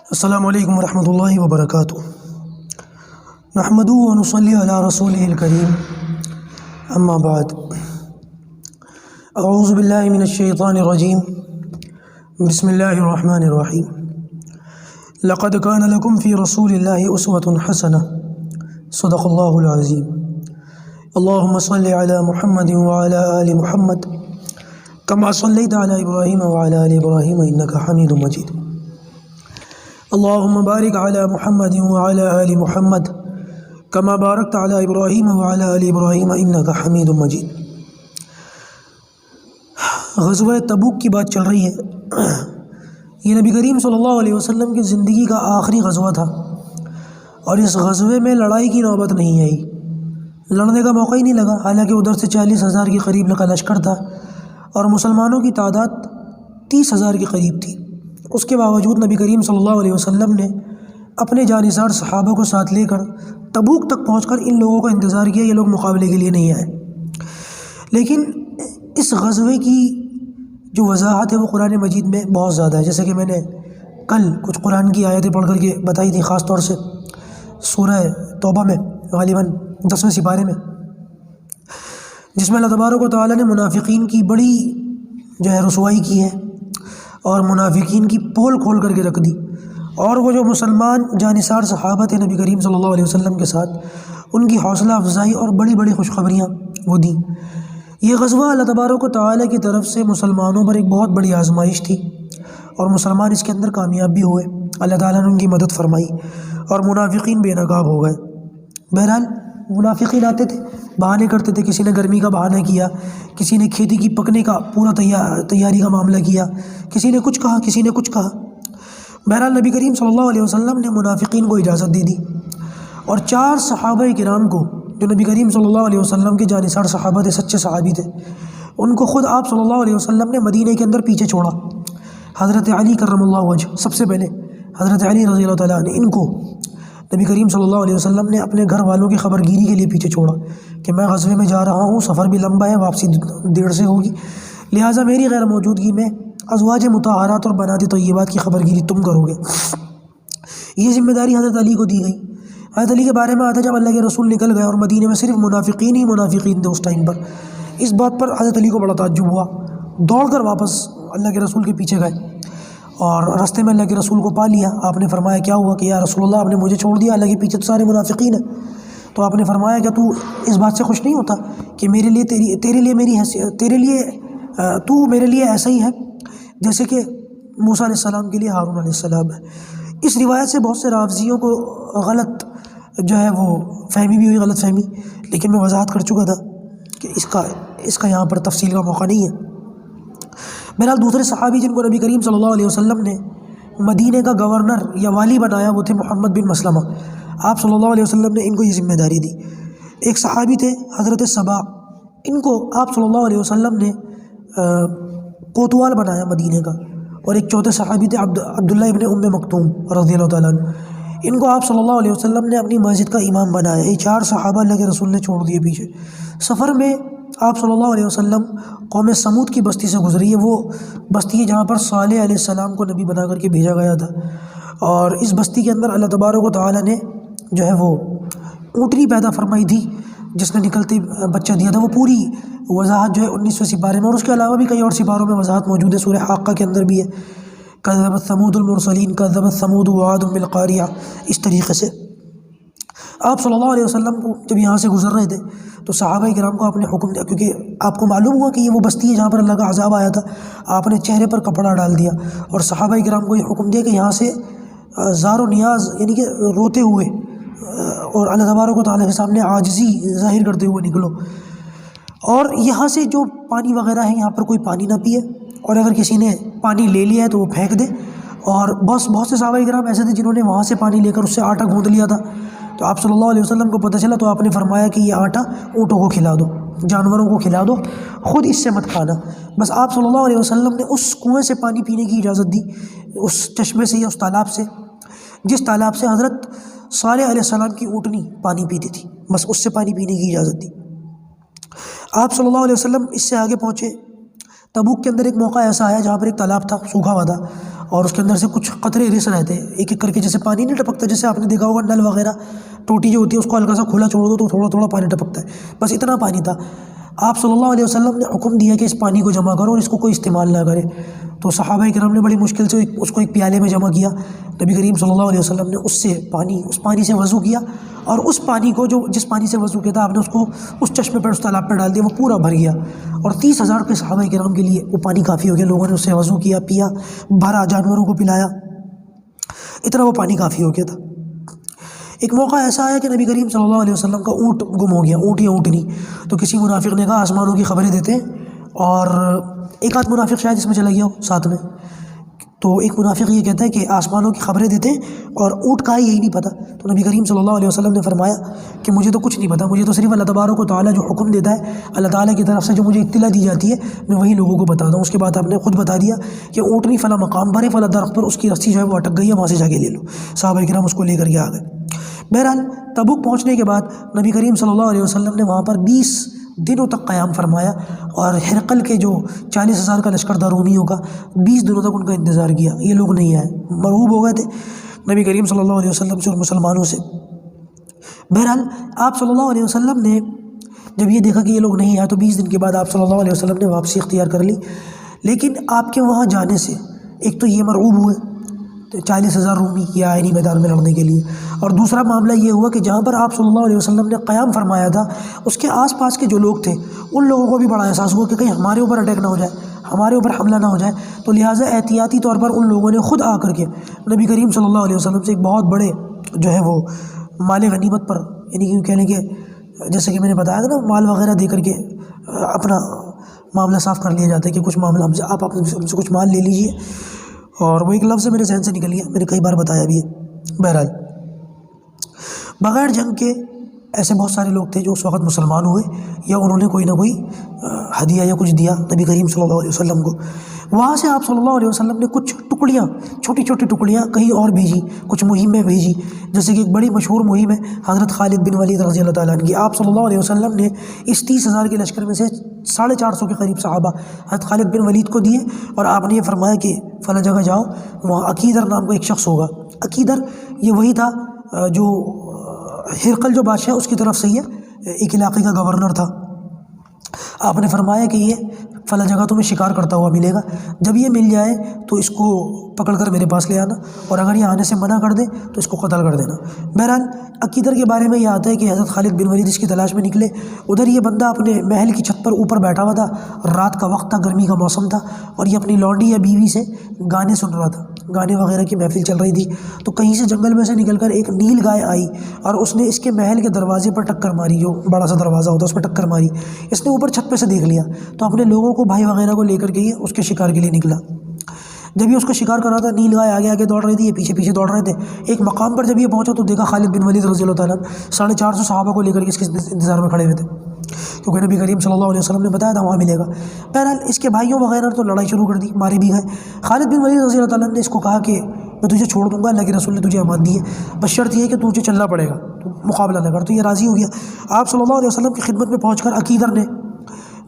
السلام علیکم ورحمۃ اللہ وبرکاتہ۔ نحمدہ و نصلی علی رسولہ الکریم، اما بعد، اعوذ باللہ من الشیطان الرجیم، بسم اللہ الرحمن الرحیم۔ لقد کان لکم فی رسول اللہ اسوۃ حسنہ، صدق اللہ العظیم۔ اللہم صل علی محمد وعلی آل محمد کما صلیت علی ابراہیم وعلی آل ابراہیم انک حمید مجید۔ اللہم بارک علی محمد وعلی آل محمد کما بارکت علی ابراہیم وعلی آل ابراہیم انک حمید مجید۔ غزوہ تبوک کی بات چل رہی ہے۔ یہ نبی کریم صلی اللہ علیہ وسلم کی زندگی کا آخری غزوہ تھا، اور اس غزوے میں لڑائی کی نوبت نہیں آئی، لڑنے کا موقع ہی نہیں لگا، حالانکہ ادھر سے 40,000 کے قریب کا لشکر تھا اور مسلمانوں کی تعداد 30,000 کے قریب تھی۔ اس کے باوجود نبی کریم صلی اللہ علیہ وسلم نے اپنے جانثار صحابہ کو ساتھ لے کر تبوک تک پہنچ کر ان لوگوں کا انتظار کیا، یہ لوگ مقابلے کے لیے نہیں آئے۔ لیکن اس غزوے کی جو وضاحت ہے وہ قرآن مجید میں بہت زیادہ ہے، جیسے کہ میں نے کل کچھ قرآن کی آیتیں پڑھ کر کے بتائی تھی، خاص طور سے سورہ توبہ میں غالباً 10ویں سپارے میں، جس میں اللہ تبارک و تعالیٰ نے منافقین کی بڑی رسوائی کی ہے اور منافقین کی پول کھول کر کے رکھ دی، اور وہ جو مسلمان جانثار صحابہ تھے نبی کریم صلی اللہ علیہ وسلم کے ساتھ، ان کی حوصلہ افزائی اور بڑی بڑی خوشخبریاں وہ دیں۔ یہ غزوہ اللہ تبارک و تعالیٰ کی طرف سے مسلمانوں پر ایک بہت بڑی آزمائش تھی، اور مسلمان اس کے اندر کامیاب بھی ہوئے، اللہ تعالیٰ نے ان کی مدد فرمائی، اور منافقین بے نقاب ہو گئے۔ بہرحال منافقین آتے تھے، بہانے کرتے تھے، کسی نے گرمی کا بہانہ کیا، کسی نے کھیتی کی پکنے کا پورا تیاری کا معاملہ کیا، کسی نے کچھ کہا، کسی نے کچھ کہا۔ بہرحال نبی کریم صلی اللہ علیہ وسلم نے منافقین کو اجازت دے دی، اور 4 صحابہ کرام کو جو نبی کریم صلی اللہ علیہ وسلم کے جانثار صحابہ تھے، سچے صحابی تھے، ان کو خود آپ صلی اللہ علیہ وسلم نے مدینہ کے اندر پیچھے چھوڑا۔ حضرت علی کرم اللہ وجہ، سب سے پہلے حضرت علی رضی اللہ تعالیٰ عنہ، ان کو نبی کریم صلی اللہ علیہ وسلم نے اپنے گھر والوں کی خبر گیری کے لیے پیچھے چھوڑا کہ میں غزوے میں جا رہا ہوں، سفر بھی لمبا ہے، واپسی دیر سے ہوگی، لہٰذا میری غیر موجودگی میں ازواج مطہرات اور بنات طیبات کی خبر گیری تم کرو گے۔ یہ ذمہ داری حضرت علی کو دی گئی۔ حضرت علی کے بارے میں آتا جب اللہ کے رسول نکل گئے اور مدینے میں صرف منافقین ہی منافقین تھے اس ٹائم پر، اس بات پر حضرت علی کو بڑا تعجب ہوا، دوڑ کر واپس اللہ کے رسول کے پیچھے گئے، اور راستے میں اللہ کے رسول کو پا لیا۔ آپ نے فرمایا کیا ہوا؟ کہ یا رسول اللہ، آپ نے مجھے چھوڑ دیا، اللہ کے پیچھے تو سارے منافقین ہیں۔ تو آپ نے فرمایا کہ تو اس بات سے خوش نہیں ہوتا کہ میرے لیے تیرے لیے میری حیثیت، تیرے لیے تو میرے لیے ایسا ہی ہے جیسے کہ موسیٰ علیہ السلام کے لیے ہارون علیہ السلام ہے۔ اس روایت سے بہت سے رافضیوں کو غلط وہ فہمی بھی ہوئی، غلط فہمی، لیکن میں وضاحت کر چکا تھا کہ اس کا یہاں پر تفصیل کا موقع نہیں ہے۔ بہرحال دوسرے صحابی جن کو نبی کریم صلی اللہ علیہ وسلم نے مدینہ کا گورنر یا والی بنایا، وہ تھے محمد بن مسلمہ۔ آپ صلی اللہ علیہ وسلم نے ان کو یہ ذمہ داری دی۔ ایک صحابی تھے حضرت سبا، ان کو آپ صلی اللہ علیہ وسلم نے کوتوال بنایا مدینہ کا، اور ایک چوتھے صحابی تھے عبداللہ ابن ام مکتوم رضی اللہ تعالیٰ عنہ، ان کو آپ صلی اللہ علیہ وسلم نے اپنی مسجد کا امام بنایا۔ یہ 4 صحابہ اللہ کے رسول نے چھوڑ دیے پیچھے۔ سفر میں آپ صلی اللہ علیہ وسلم قوم سمود کی بستی سے گزری ہے، وہ بستی ہے جہاں پر صالح علیہ السلام کو نبی بنا کر کے بھیجا گیا تھا، اور اس بستی کے اندر اللہ تبارک و تعالیٰ نے وہ اونٹنی پیدا فرمائی تھی جس نے نکلتے بچہ دیا تھا۔ وہ پوری وضاحت 19ویں سپارے میں، اور اس کے علاوہ بھی کئی اور سپاروں میں وضاحت موجود ہے، سورہ حاقہ کے اندر بھی ہے، کذبت ثمود المرسلین، کذبت ثمود وعاد بالقاریہ، اس طریقے سے۔ آپ صلی اللہ علیہ وسلم کو جب یہاں سے گزر رہے تھے تو صحابہ کرام کو آپ نے حکم دیا، کیونکہ آپ کو معلوم ہوا کہ یہ وہ بستی ہے جہاں پر اللہ کا عذاب آیا تھا، آپ نے چہرے پر کپڑا ڈال دیا اور صحابہ کرام کو یہ حکم دیا کہ یہاں سے زار و نیاز، یعنی کہ روتے ہوئے اور اللہ تبارک و تعالیٰ کے سامنے عاجزی ظاہر کرتے ہوئے نکلو، اور یہاں سے جو پانی وغیرہ ہے یہاں پر کوئی پانی نہ پیے، اور اگر کسی نے پانی لے لیا ہے تو وہ پھینک دے۔ اور بہت سے صحابہ کرام ایسے تھے جنہوں نے وہاں سے پانی لے کر اس سے آٹا گوندھ لیا تھا، تو آپ صلی اللہ علیہ وسلم کو پتہ چلا تو آپ نے فرمایا کہ یہ آٹا اونٹوں کو کھلا دو، جانوروں کو کھلا دو، خود اس سے مت کھانا۔ بس آپ صلی اللہ علیہ وسلم نے اس کنویں سے پانی پینے کی اجازت دی، اس چشمے سے یا اس تالاب سے، جس تالاب سے حضرت صالح علیہ السلام کی اونٹنی پانی پیتی تھی، بس اس سے پانی پینے کی اجازت دی۔ آپ صلی اللہ علیہ وسلم اس سے آگے پہنچے۔ تبوک کے اندر ایک موقع ایسا آیا جہاں پر ایک تالاب تھا، سوکھا ہوا تھا، اور اس کے اندر سے کچھ قطرے رس رہے تھے، ایک ایک کر کے، جیسے پانی نہیں ٹپکتا، جیسے آپ نے دیکھا ہوگا نل وغیرہ، ٹوٹی جو ہوتی ہے اس کو ہلکا سا کھلا چھوڑ دو تو تھوڑا تھوڑا پانی ٹپکتا ہے، بس اتنا پانی تھا۔ آپ صلی اللہ علیہ وسلم نے حکم دیا کہ اس پانی کو جمع کرو اور اس کو کوئی استعمال نہ کرے، تو صحابہ کرام نے بڑی مشکل سے اس کو ایک پیالے میں جمع کیا۔ نبی کریم صلی اللہ علیہ وسلم نے اس پانی سے وضو کیا، اور اس پانی کو جس پانی سے وضو کیا تھا آپ نے اس کو اس چشمے پر، اس تالاب پہ ڈال دیا، وہ پورا بھر گیا، اور 30,000 کے صحابہ کرام کے لیے وہ پانی کافی ہو گیا۔ لوگوں نے اس سے وضو کیا، پیا، بھرا، جانوروں کو پلایا، اتنا وہ پانی کافی ہو گیا تھا۔ ایک موقع ایسا آیا کہ نبی کریم صلی اللہ علیہ وسلم کا اونٹ گم ہو گیا، اونٹ یا اونٹنی، تو کسی منافق نے کہا آسمانوں کی خبریں دیتے ہیں، اور ایک آدھ منافق شاید اس میں چلا گیا ہو ساتھ میں، تو ایک منافق یہ کہتا ہے کہ آسمانوں کی خبریں دیتے ہیں اور اونٹ کا ہے یہی نہیں پتہ۔ تو نبی کریم صلی اللہ علیہ وسلم نے فرمایا کہ مجھے تو کچھ نہیں پتہ، مجھے تو صرف اللہ تبارک و تعالیٰ جو حکم دیتا ہے، اللہ تعالیٰ کی طرف سے جو مجھے اطلاع دی جاتی ہے، میں وہی لوگوں کو بتاتا ہوں۔ اس کے بعد آپ نے خود بتا دیا کہ اونٹنی فلاں مقام پر ہے، فلاں درخت پر، اس کی رسی جو ہے وہ اٹک گئی ہے، وہاں سے جا کے لے لو۔ صحابہ کرام اس کو لے کر کے آ گئے۔ بہرحال تبوک پہنچنے کے بعد نبی کریم صلی اللہ علیہ وسلم نے وہاں پر 20 دنوں تک قیام فرمایا، اور ہرقل کے جو 40,000 کا لشکر تھا رومیوں کا، 20 دنوں تک ان کا انتظار کیا، یہ لوگ نہیں آئے، مرعوب ہو گئے تھے نبی کریم صلی اللہ علیہ وسلم سے اور مسلمانوں سے۔ بہرحال آپ صلی اللہ علیہ وسلم نے جب یہ دیکھا کہ یہ لوگ نہیں آئے، تو 20 دن کے بعد آپ صلی اللہ علیہ وسلم نے واپسی اختیار کر لی۔ لیکن آپ کے وہاں جانے سے ایک تو یہ مرعوب ہوئے، 40,000 رومی یہ آئے نہیں میدان میں لڑنے کے لیے، اور دوسرا معاملہ یہ ہوا کہ جہاں پر آپ صلی اللہ علیہ وسلم نے قیام فرمایا تھا، اس کے آس پاس کے جو لوگ تھے ان لوگوں کو بھی بڑا احساس ہوا کہ کہیں ہمارے اوپر اٹیک نہ ہو جائے، ہمارے اوپر حملہ نہ ہو جائے، تو لہٰذا احتیاطی طور پر ان لوگوں نے خود آ کر کے نبی کریم صلی اللہ علیہ وسلم سے ایک بہت بڑے جو ہے وہ مال غنیمت پر، یعنی کہ کہنے کے جیسے کہ میں نے بتایا تھا نا، مال وغیرہ دے کر کے اپنا معاملہ صاف کر لیا جاتا ہے کہ کچھ معاملہ آپ ہم سے کچھ مال لے لیجیے، اور وہ ایک لفظ میرے ذہن سے نکل گیا، میں نے کئی بار بتایا بھی ہے۔ بہرحال بغیر جنگ کے ایسے بہت سارے لوگ تھے جو اس وقت مسلمان ہوئے، یا انہوں نے کوئی نہ کوئی ہدیہ یا کچھ دیا نبی کریم صلی اللہ علیہ وسلم کو۔ وہاں سے آپ صلی اللہ علیہ وسلم نے کچھ ٹکڑیاں، چھوٹی چھوٹی ٹکڑیاں کہیں اور بھیجی، کچھ مہمیں بھیجی، جیسے کہ ایک بڑی مشہور مہم ہے حضرت خالد بن ولید رضی اللہ تعالیٰ عنہ کی۔ آپ صلی اللہ علیہ وسلم نے اس 30,000 کے لشکر میں سے 450 کے قریب صحابہ حضرت خالد بن ولید کو دیے، اور آپ نے یہ فرمایا کہ فلاں جگہ جاؤ، وہاں عقیدر نام کا ایک شخص ہوگا۔ عقیدر یہ وہی تھا جو ہرقل جو بادشاہ اس کی طرف سے یہ ایک علاقے کا گورنر تھا۔ آپ نے فرمایا کہ یہ فلاں جگہ تمہیں شکار کرتا ہوا ملے گا، جب یہ مل جائے تو اس کو پکڑ کر میرے پاس لے آنا، اور اگر یہ آنے سے منع کر دے تو اس کو قتل کر دینا۔ بہرحال عقیدر کے بارے میں یہ آتا ہے کہ حضرت خالد بن ولید اس کی تلاش میں نکلے۔ ادھر یہ بندہ اپنے محل کی چھت پر اوپر بیٹھا ہوا تھا، رات کا وقت تھا، گرمی کا موسم تھا، اور یہ اپنی لونڈی یا بیوی سے گانے سن رہا تھا، گانے وغیرہ کی محفل چل رہی تھی۔ تو کہیں سے جنگل میں سے نکل کر ایک نیل گائے آئی، اور اس نے اس کے محل کے دروازے پر ٹکر ماری، جو بڑا سا دروازہ ہوتا ہے اس پر ٹکر ماری۔ اس نے اوپر چھت پہ سے دیکھ لیا، تو اپنے لوگوں کو، بھائی وغیرہ کو لے کر کے یہ اس کے شکار کے لیے نکلا۔ جب یہ اس کو شکار کر رہا تھا، نیل گائے آگے آگے دوڑ رہی تھی، یہ پیچھے پیچھے دوڑ رہے تھے۔ ایک مقام پر جب یہ پہنچا تو دیکھا خالد بن ولید رضی اللہ تعالیٰ 450 صحابہ کو لے کر کے اس کے انتظار میں کھڑے ہوئے تھے، کیونکہ نبی کریم صلی اللہ علیہ وسلم نے بتایا تھا وہاں ملے گا۔ بہرحال اس کے بھائیوں وغیرہ تو لڑائی شروع کر دی، مارے بھی گئے۔ خالد بن ولید رضی اللہ تعالیٰ نے اس کو کہا کہ میں تجھے چھوڑ دوں گا، اللہ کے رسول نے تجھے امان دی ہے، بس شرط یہ ہے کہ تجھے چلنا پڑے گا، تو مقابلہ نہ کر۔ تو یہ راضی ہو گیا۔ آپ صلی اللہ علیہ وسلم کی خدمت میں پہنچ کر عقیدر نے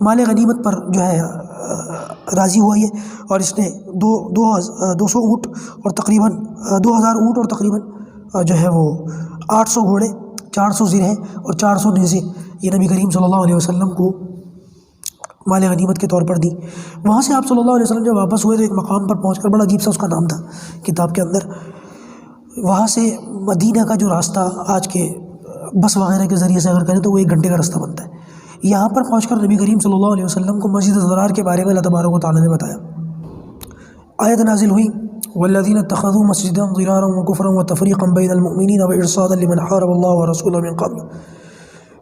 مال غنیمت پر جو ہے راضی ہوا یہ، اور اس نے 200 اونٹ اور تقریباً 2000 اونٹ اور تقریباً جو ہے وہ 800 گھوڑے، 400 زرہیں اور 400 نیزے یہ نبی کریم صلی اللہ علیہ وسلم کو مال غنیمت کے طور پر دی۔ وہاں سے آپ صلی اللہ علیہ وسلم جب واپس ہوئے تو ایک مقام پر پہنچ کر، بڑا عجیب سا اس کا نام تھا کتاب کے اندر، وہاں سے مدینہ کا جو راستہ آج کے بس وغیرہ کے ذریعے سے اگر کریں تو وہ 1 گھنٹے کا راستہ بنتا ہے۔ یہاں پر پہنچ کر نبی کریم صلی اللہ علیہ وسلم کو مسجد ضرار کے بارے میں اللہ تبارک و تعالیٰ نے بتایا۔ آیت نازل ہوئی والذین اتخذوا مسجدا ضرارا وکفرا وتفریقا بین المؤمنین وارصادا لمن حارب اللہ ورسولہ من قبل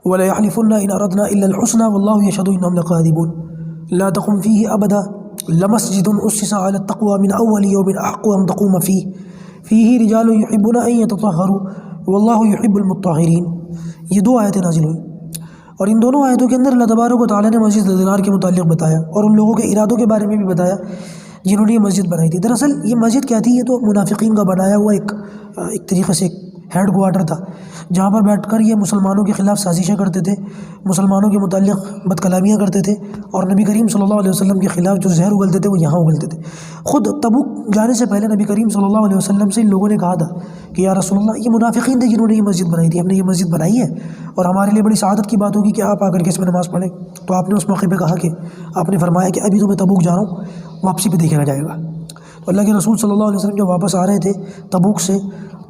وليحلفن ان اردنا الا الحسنى والله يشهد انهم لكاذبون لا تقم فيه ابدا لمسجد اسس على التقوى من اول يوم احق ان تقوم فيه رجال يحبون ان يتطهروا والله يحب المطهرين۔ یہ 2 آیتیں نازل ہوئی۔ اور ان دونوں آیتوں کے اندر اللہ تبارک و تعالیٰ نے مسجد درار کے متعلق بتایا اور ان لوگوں کے ارادوں کے بارے میں بھی بتایا جنہوں نے یہ مسجد بنائی تھی۔ دراصل یہ مسجد کیا تھی؟ یہ تو منافقین کا بنایا ہوا ایک طریقے سے ہیڈ کوارٹر تھا، جہاں پر بیٹھ کر یہ مسلمانوں کے خلاف سازشیں کرتے تھے، مسلمانوں کے متعلق بد کلامیاں کرتے تھے، اور نبی کریم صلی اللہ علیہ وسلم کے خلاف جو زہر اگلتے تھے وہ یہاں اگلتے تھے۔ خود تبوک جانے سے پہلے نبی کریم صلی اللہ علیہ وسلم سے ان لوگوں نے کہا تھا کہ یا رسول اللہ، یہ منافقین تھے جنہوں نے یہ مسجد بنائی تھی، ہم نے یہ مسجد بنائی ہے اور ہمارے لیے بڑی سعادت کی بات ہوگی کہ آپ آ کر کے اس میں نماز پڑھیں۔ تو آپ نے اس موقع پہ کہا کہ آپ نے فرمایا کہ ابھی تو میں تبوک جا رہا ہوں، واپسی پہ دیکھا جائے گا۔ تو اللہ کے رسول صلی اللہ علیہ وسلم جب واپس آ رہے تھے تبوک سے،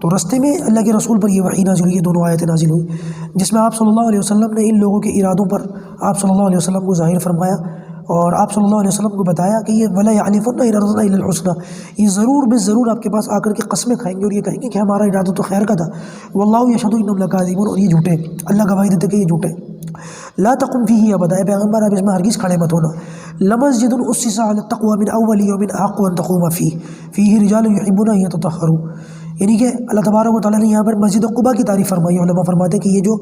تو رستے میں اللہ کے رسول پر یہ وحی نازل ہوئی، یہ دونوں آیتیں نازل ہوئی، جس میں آپ صلی اللہ علیہ وسلم نے ان لوگوں کے ارادوں پر آپ صلی اللہ علیہ وسلم کو ظاہر فرمایا، اور آپ صلی اللہ علیہ وسلم کو بتایا کہ یہ وَلَا يَحْلِفُنَّ إِنْ أَرَدْنَا إِلَّا الْحُسْنَى، یہ ضرور بے ضرور آپ کے پاس آ کر کے قسمیں کھائیں گے اور یہ کہیں گے کہ ہمارا ارادہ تو خیر کا تھا، وَاللَّهُ يَشْهَدُ إِنَّهُمْ لَكَاذِبُونَ، اور یہ جھوٹے، اللہ گواہی دیتے کہ یہ جھوٹے۔ لا تقم فيه ابدا، اے پیغمبر آپ اس میں ہرگز کھڑے مت ہونا۔ لمسجد اسس على التقوى من اول يوم احق ان تقوم فيه رجال يحبون ان يتطهروا، یعنی کہ اللہ تبارک و تعالیٰ نے یہاں پر مسجد قباء کی تعریف فرمائی۔ علماء فرماتے ہیں کہ یہ جو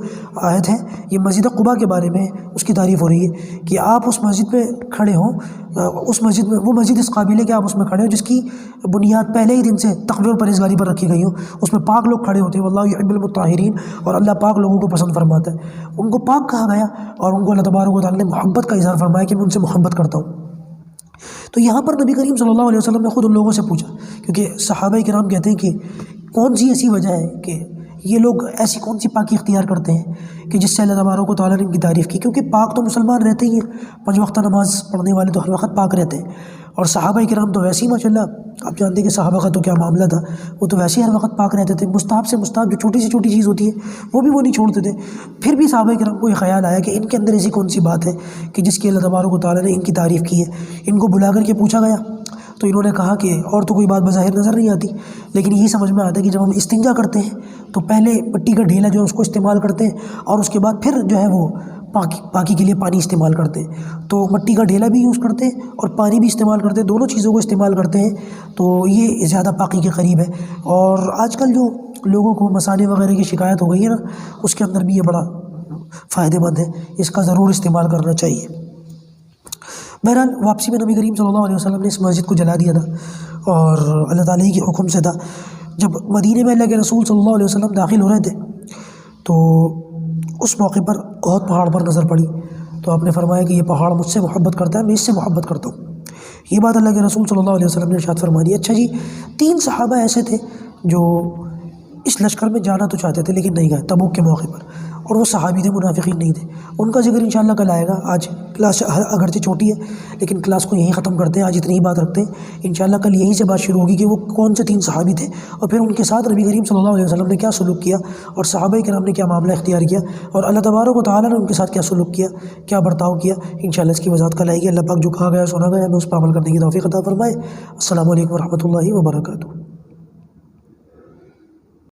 آیت ہے یہ مسجد قباء کے بارے میں اس کی تعریف ہو رہی ہے کہ آپ اس مسجد میں کھڑے ہوں، اس مسجد میں، وہ مسجد اس قابل ہے کہ آپ اس میں کھڑے ہوں جس کی بنیاد پہلے ہی دن سے تقوی اور پرہیزگاری پر رکھی گئی ہو، اس میں پاک لوگ کھڑے ہوتے ہیں، واللہ یحب المطہرین، اور اللہ پاک لوگوں کو پسند فرماتا ہے۔ ان کو پاک کہا گیا اور ان کو اللہ تبارک و تعالیٰ نے محبت کا اظہار فرمایا کہ میں ان سے محبت کرتا ہوں۔ تو یہاں پر نبی کریم صلی اللہ علیہ وسلم نے خود ان لوگوں سے پوچھا، کیونکہ صحابہ کرام کہتے ہیں کہ کون سی ایسی وجہ ہے کہ یہ لوگ ایسی کون سی پاکی اختیار کرتے ہیں کہ جس سے اللہ تبارک و تعالیٰ نے ان کی تعریف کی، کیونکہ پاک تو مسلمان رہتے ہی ہیں، 5 وقتہ نماز پڑھنے والے تو ہر وقت پاک رہتے ہیں، اور صحابہ کرام تو ویسے ہی ماشاء اللہ آپ جانتے ہیں کہ صحابہ کا تو کیا معاملہ تھا، وہ تو ویسے ہی ہر وقت پاک رہتے تھے، مستحب سے مستحب جو چھوٹی سے چھوٹی چیز ہوتی ہے وہ بھی وہ نہیں چھوڑتے تھے۔ پھر بھی صحابہ کرام کو یہ خیال آیا کہ ان کے اندر ایسی کون سی بات ہے کہ جس کی اللہ تبارک و تعالیٰ نے ان کی تعریف کی ہے۔ ان کو بلا کر کے پوچھا گیا تو انہوں نے کہا کہ اور تو کوئی بات بظاہر نظر نہیں آتی، لیکن یہی سمجھ میں آتا ہے کہ جب ہم استنجا کرتے ہیں تو پہلے مٹی کا ڈھیلا جو ہے اس کو استعمال کرتے ہیں، اور اس کے بعد پھر جو ہے وہ پاکی کے لیے پانی استعمال کرتے ہیں۔ تو مٹی کا ڈھیلا بھی یوز کرتے ہیں اور پانی بھی استعمال کرتے ہیں، دونوں چیزوں کو استعمال کرتے ہیں، تو یہ زیادہ پاکی کے قریب ہے۔ اور آج کل جو لوگوں کو مثانے وغیرہ کی شکایت ہو گئی ہے نا، اس کے اندر بھی یہ بڑا فائدہ مند ہے، اس کا ضرور استعمال کرنا چاہیے۔ بہرحال واپسی میں نبی کریم صلی اللہ علیہ وسلم نے اس مسجد کو جلا دیا تھا اور اللہ تعالیٰ کے حکم سے تھا۔ جب مدینے میں اللہ کے رسول صلی اللہ علیہ وسلم داخل ہو رہے تھے تو اس موقع پر احد پہاڑ پر نظر پڑی، تو آپ نے فرمایا کہ یہ پہاڑ مجھ سے محبت کرتا ہے، میں اس سے محبت کرتا ہوں۔ یہ بات اللہ کے رسول صلی اللہ علیہ وسلم نے ارشاد فرما دی۔ اچھا جی، 3 صحابہ ایسے تھے جو اس لشکر میں جانا تو چاہتے تھے لیکن نہیں گئے تبوک کے موقع پر، اور وہ صحابی تھے، منافقین نہیں تھے۔ ان کا ذکر انشاءاللہ کل آئے گا۔ آج کلاس اگرچہ چھوٹی ہے لیکن کلاس کو یہیں ختم کرتے ہیں، آج اتنی ہی بات رکھتے ہیں۔ انشاءاللہ کل یہیں سے بات شروع ہوگی کہ وہ کون سے 3 صحابی تھے اور پھر ان کے ساتھ نبی کریم صلی اللہ علیہ وسلم نے کیا سلوک کیا اور صحابہ کرام نے کیا معاملہ اختیار کیا اور اللہ تبارک و تعالیٰ نے ان کے ساتھ کیا سلوک کیا، کیا برتاؤ کیا۔ انشاءاللہ اس کی وضاحت کل آئے گی۔ اللہ پاک جو کہا گیا سنا گیا ہمیں اس پر عمل کرنے کی توفیق عطا فرمائے۔ السلام علیکم ورحمۃ اللہ وبرکاتہ۔